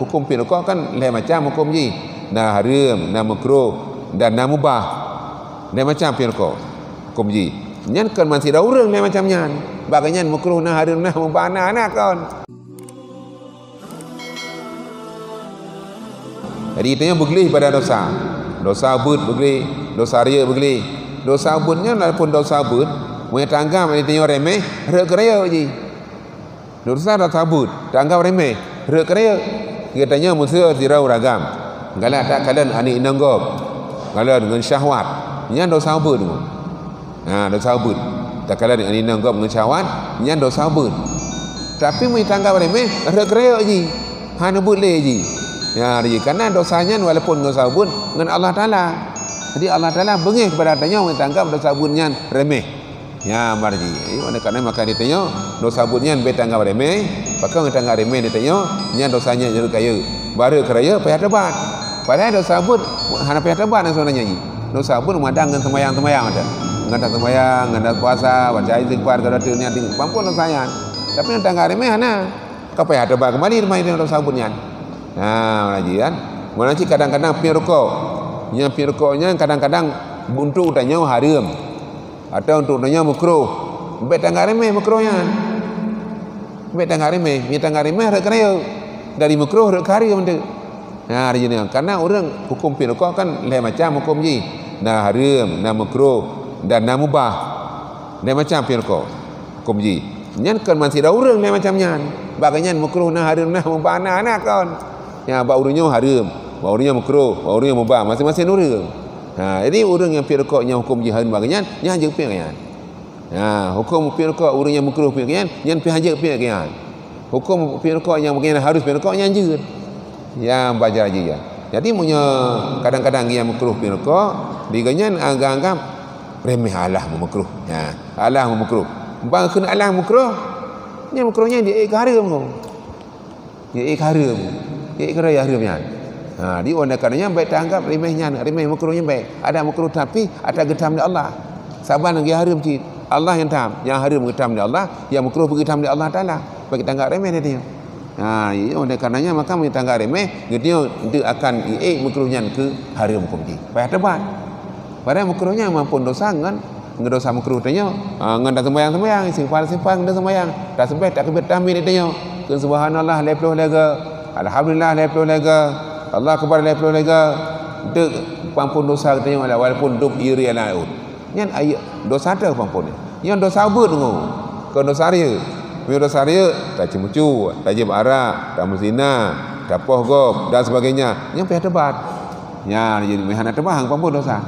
Hukum firqah kan lain macam hukum ji. Nah haram, nah makruh dan nah mubah. Lain macam firqah. Hukum ji. Nyan kan masih ada orang lain macam nyan. Bagainya makruh nah haram nah mubah nah kan. Jadi itanya bergelih pada dosa. Dosa abud bergelih, dosa ria bergelih. Dosa abudnya walaupun dosa abud, punya tanggap itanya remeh, rek keraya ji. Dosa abud, tanggap remeh, rek keraya. Katanya musuh zirau ragam. Galak tak kalian ani nanggap. Galak dengan syahwat. Nya dosa abud tu. Dosa abud. Tak kalian ani nanggap dengan syahwat, nya dosa abud. Tapi mun tanggap remeh, rek keraya ji. Han boleh ji. Ya, karena dosanya walaupun dosa abud dengan Allah Taala. Jadi Allah Taala bengih kepada tanya mun tanggap dosa abudnya remeh. Ya marji. Oleh kerana maka ditanya dosa abudnya be tanggap remeh, maka orang tanggap remeh ditanya nya dosanya jadi kaya. Baru keraya payah tebat. Padahal dosa abud hana payah tebat sebenarnya ji. Dosa abud madang dengan sembahyang-sembahyang ada. Ngada sembahyang, ngada puasa, baca istighfar kada tunya ting pampun dosanya. Tapi orang tanggap remeh hana ka payah tebat kembali main dosa abudnya. Marji kan. Marji kadang-kadang firqah. Yang firqahnya kadang-kadang untuk tanya haram. Atau untuk tanya makruh. Bet tanggap remeh makruhnya. Bet tanggap remeh, ni tanggap remeh rek keraya. Dari makruh rek karya benda. Ni karena orang hukum firqah kan lain macam hukum ji. Nah haram, nah makruh dan nah mubah. Lain macam firqah. Hukum ji. Nyan kan masih ada orang lain macam nyan. Bagainya makruh nah haram nah mubah nah kan. Ya bab urangnya haram, bab urangnya makruh, bab urangnya mubah, masing-masing orang. Jadi orang yang firqahnya hukum jihad bagainya nya je pian. Hukum firqah orang yang makruh pian, yang pian je pian. Hukum firqah yang bagainya harus firqah nya je. Ya baca je ya. Jadi punya kadang-kadang yang makruh firqah diganya anggap remeh Allah makruh. Allah makruh. Bang kena Allah makruh. Nya makruhnya dia haram tu. Dia haram. Dia kerja haramnya. Dia oleh karenanya baik tanggap remehnya, remeh makruhnya baik. Ada makruh tapi ada getam dari Allah. Saban yang haram cik. Allah yang tam, yang haram getam dari Allah, yang makruh getam dari Allah Taala. Bagi tanggap remeh dia. Oleh karenanya maka mun tanggap remeh, dia itu akan makruhnya ke haram hukum cik. Baik tebat. Padahal makruhnya maupun dosa kan ngedosa makruh tanya, ngan dah sembahyang, simpang dah sembahyang. Tak sampai tak kebet tahmid tanya. Ke subhanallah 20 lega. Alhamdulillah 20 lega. Allah akbar 20 lega. Dek pampun dosa katanya walaupun duk iri laut. Nyan ayat dosa ada pampun. Yang dosa abud tu. Ke dosa ria. Bila dosa ria tak cimucu, tak jib arak, tak muzina, tak poh gop dan sebagainya. Yang payah tebat. Ya jadi mehana tebang pampun dosa.